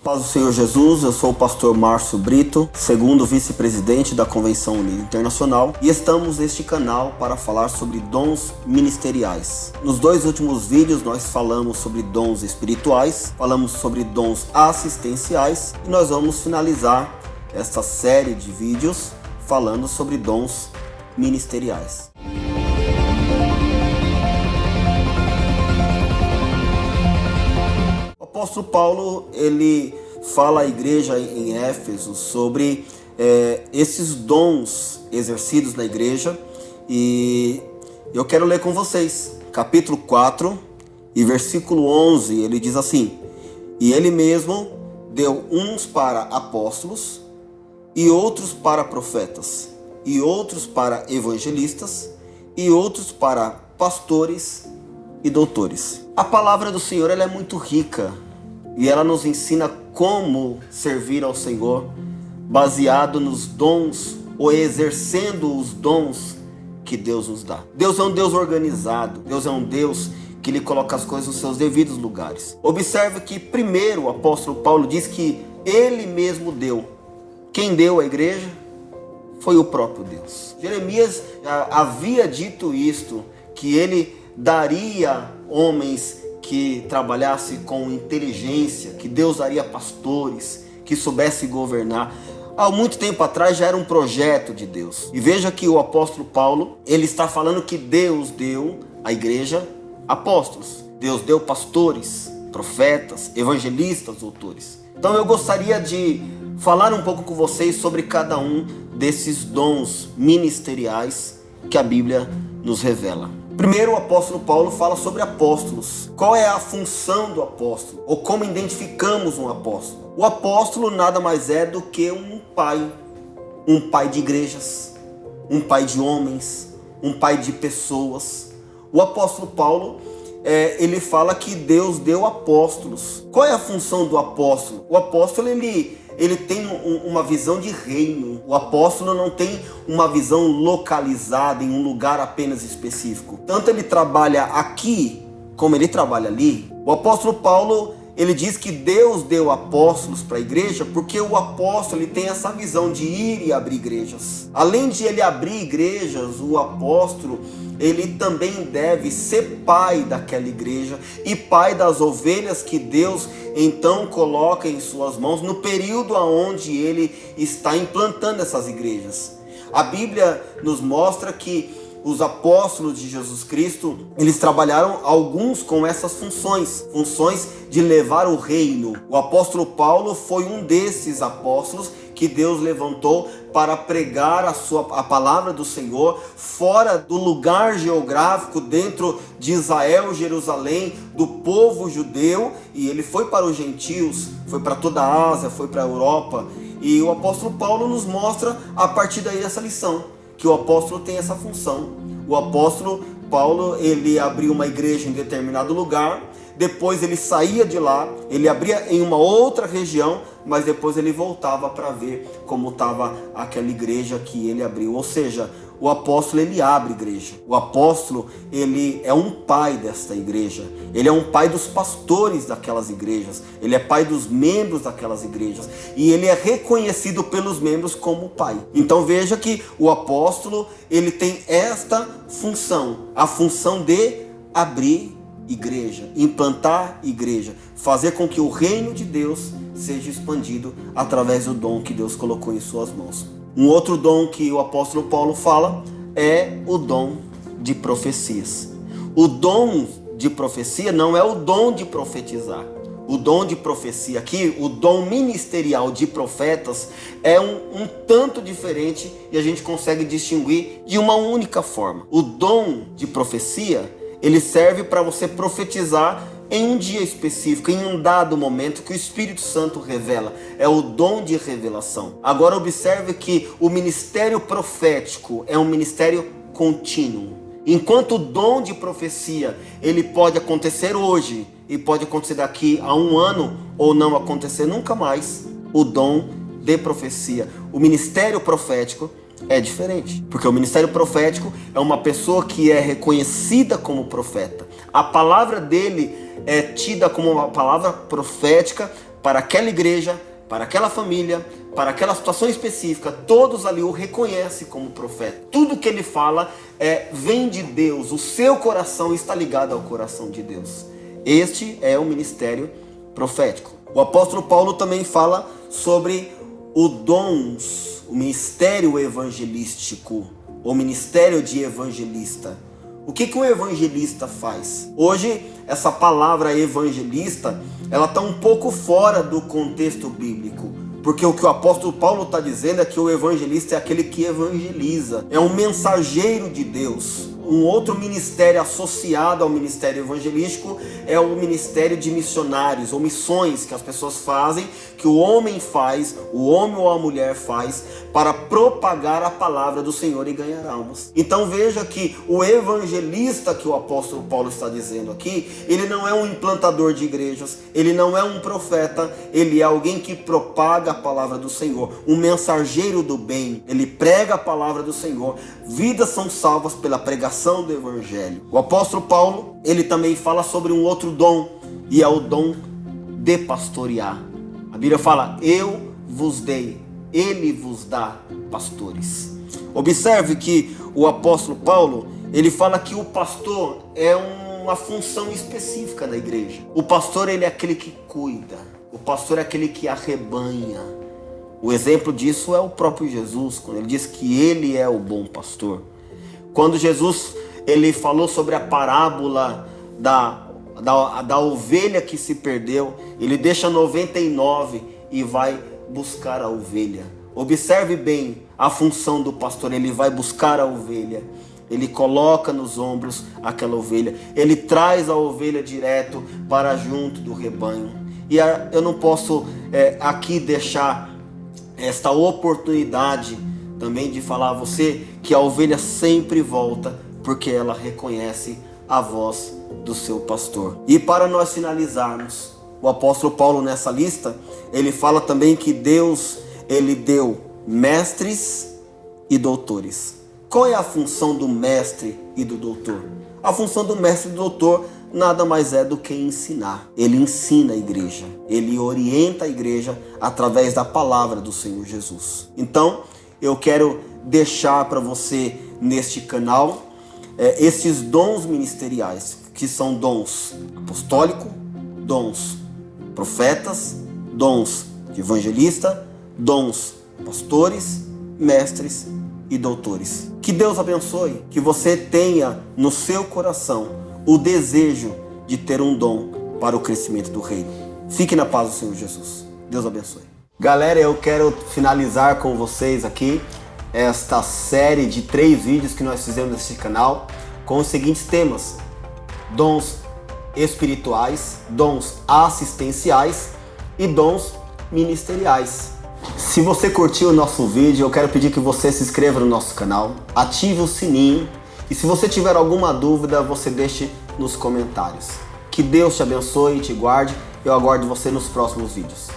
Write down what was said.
Paz do Senhor Jesus, eu sou o pastor Márcio Brito, segundo vice-presidente da Convenção Unida Internacional, e estamos neste canal para falar sobre dons ministeriais. Nos dois últimos vídeos nós falamos sobre dons espirituais, falamos sobre dons assistenciais e nós vamos finalizar esta série de vídeos falando sobre dons ministeriais. O apóstolo Paulo, ele fala à igreja em Éfeso sobre esses dons exercidos na igreja, e eu quero ler com vocês, capítulo 4 e versículo 11, ele diz assim: e ele mesmo deu uns para apóstolos, e outros para profetas, e outros para evangelistas, e outros para pastores e doutores. A palavra do Senhor, ela é muito rica e ela nos ensina como servir ao Senhor baseado nos dons ou exercendo os dons que Deus nos dá. Deus é um Deus organizado, Deus é um Deus que Ele coloca as coisas nos seus devidos lugares. Observe que primeiro o apóstolo Paulo diz que Ele mesmo deu. Quem deu à igreja foi o próprio Deus. Jeremias havia dito isto, que ele daria homens que trabalhassem com inteligência, que Deus daria pastores, que soubessem governar. Há muito tempo atrás já era um projeto de Deus. E veja que o apóstolo Paulo, ele está falando que Deus deu à igreja apóstolos. Deus deu pastores, profetas, evangelistas, doutores. Então eu gostaria de falar um pouco com vocês sobre cada um desses dons ministeriais que a Bíblia nos revela. Primeiro, o apóstolo Paulo fala sobre apóstolos. Qual é a função do apóstolo? Ou como identificamos um apóstolo? O apóstolo nada mais é do que um pai de igrejas, um pai de homens, um pai de pessoas. O apóstolo Paulo, ele fala que Deus deu apóstolos. Qual é a função do apóstolo? O apóstolo, ele tem uma visão de reino. O apóstolo não tem uma visão localizada em um lugar apenas específico. Tanto ele trabalha aqui como ele trabalha ali. O apóstolo Paulo, ele diz que Deus deu apóstolos para a igreja porque o apóstolo, ele tem essa visão de ir e abrir igrejas. Além de ele abrir igrejas, o apóstolo, ele também deve ser pai daquela igreja e pai das ovelhas que Deus então coloca em suas mãos no período onde ele está implantando essas igrejas. A Bíblia nos mostra que os apóstolos de Jesus Cristo, eles trabalharam alguns com essas funções de levar o reino. O apóstolo Paulo foi um desses apóstolos que Deus levantou para pregar a palavra do Senhor fora do lugar geográfico, dentro de Israel, Jerusalém, do povo judeu, e ele foi para os gentios, foi para toda a Ásia, foi para a Europa. E o apóstolo Paulo nos mostra a partir daí essa lição, que o apóstolo tem essa função. O apóstolo Paulo, ele abriu uma igreja em determinado lugar, depois ele saía de lá, ele abria em uma outra região, mas depois ele voltava para ver como estava aquela igreja que ele abriu. Ou seja, o apóstolo, ele abre igreja. O apóstolo, ele é um pai desta igreja. Ele é um pai dos pastores daquelas igrejas. Ele é pai dos membros daquelas igrejas. E ele é reconhecido pelos membros como pai. Então veja que o apóstolo, ele tem esta função. A função de abrir igreja, implantar igreja, fazer com que o reino de Deus seja expandido através do dom que Deus colocou em suas mãos. Um outro dom que o apóstolo Paulo fala é o dom de profecias. O dom de profecia não é o dom de profetizar. O dom de profecia aqui, o dom ministerial de profetas, é um tanto diferente e a gente consegue distinguir de uma única forma. O dom de profecia, ele serve para você profetizar em um dia específico, em um dado momento que o Espírito Santo revela. É o dom de revelação. Agora observe que o ministério profético é um ministério contínuo. Enquanto o dom de profecia, ele pode acontecer hoje e pode acontecer daqui a um ano ou não acontecer nunca mais, o dom de profecia, o ministério profético, é diferente, porque o ministério profético é uma pessoa que é reconhecida como profeta. A palavra dele é tida como uma palavra profética para aquela igreja, para aquela família, para aquela situação específica, todos ali o reconhecem como profeta. Tudo que ele fala vem de Deus, o seu coração está ligado ao coração de Deus. Este é o ministério profético. O apóstolo Paulo também fala sobre o dons, o ministério evangelístico, o ministério de evangelista. O que um evangelista faz? Hoje, essa palavra evangelista, ela está um pouco fora do contexto bíblico. Porque o que o apóstolo Paulo está dizendo é que o evangelista é aquele que evangeliza. É um mensageiro de Deus. Um outro ministério associado ao ministério evangelístico é o ministério de missionários ou missões que as pessoas fazem, que o homem faz, o homem ou a mulher faz para propagar a palavra do Senhor e ganhar almas. Então veja que o evangelista que o apóstolo Paulo está dizendo aqui, ele não é um implantador de igrejas, ele não é um profeta, ele é alguém que propaga a palavra do Senhor, um mensageiro do bem. Ele prega a palavra do Senhor, vidas são salvas pela pregação do evangelho. O apóstolo Paulo, ele também fala sobre um outro dom, e é o dom de pastorear. A Bíblia fala: eu vos dei, ele vos dá pastores. Observe que o apóstolo Paulo, ele fala que o pastor é uma função específica da igreja. O pastor, ele é aquele que cuida. O pastor é aquele que arrebanha. O exemplo disso é o próprio Jesus, quando ele diz que ele é o bom pastor. Quando Jesus ele falou sobre a parábola da ovelha que se perdeu, ele deixa 99 e vai buscar a ovelha. Observe bem a função do pastor, ele vai buscar a ovelha. Ele coloca nos ombros aquela ovelha, ele traz a ovelha direto para junto do rebanho. E eu não posso aqui deixar esta oportunidade também de falar a você que a ovelha sempre volta porque ela reconhece a voz do seu pastor. E para nós finalizarmos, o apóstolo Paulo nessa lista, ele fala também que Deus, ele deu mestres e doutores. Qual é a função do mestre e do doutor? A função do mestre e do doutor nada mais é do que ensinar. Ele ensina a igreja, ele orienta a igreja através da palavra do Senhor Jesus. Então, eu quero deixar para você neste canal esses dons ministeriais, que são dons apostólico, dons profetas, dons de evangelista, dons pastores, mestres e doutores. Que Deus abençoe, que você tenha no seu coração o desejo de ter um dom para o crescimento do reino. Fique na paz do Senhor Jesus. Deus abençoe. Galera, eu quero finalizar com vocês aqui esta série de 3 vídeos que nós fizemos nesse canal com os seguintes temas: dons espirituais, dons assistenciais e dons ministeriais. Se você curtiu o nosso vídeo, eu quero pedir que você se inscreva no nosso canal, ative o sininho e se você tiver alguma dúvida, você deixe nos comentários. Que Deus te abençoe e te guarde. Eu aguardo você nos próximos vídeos.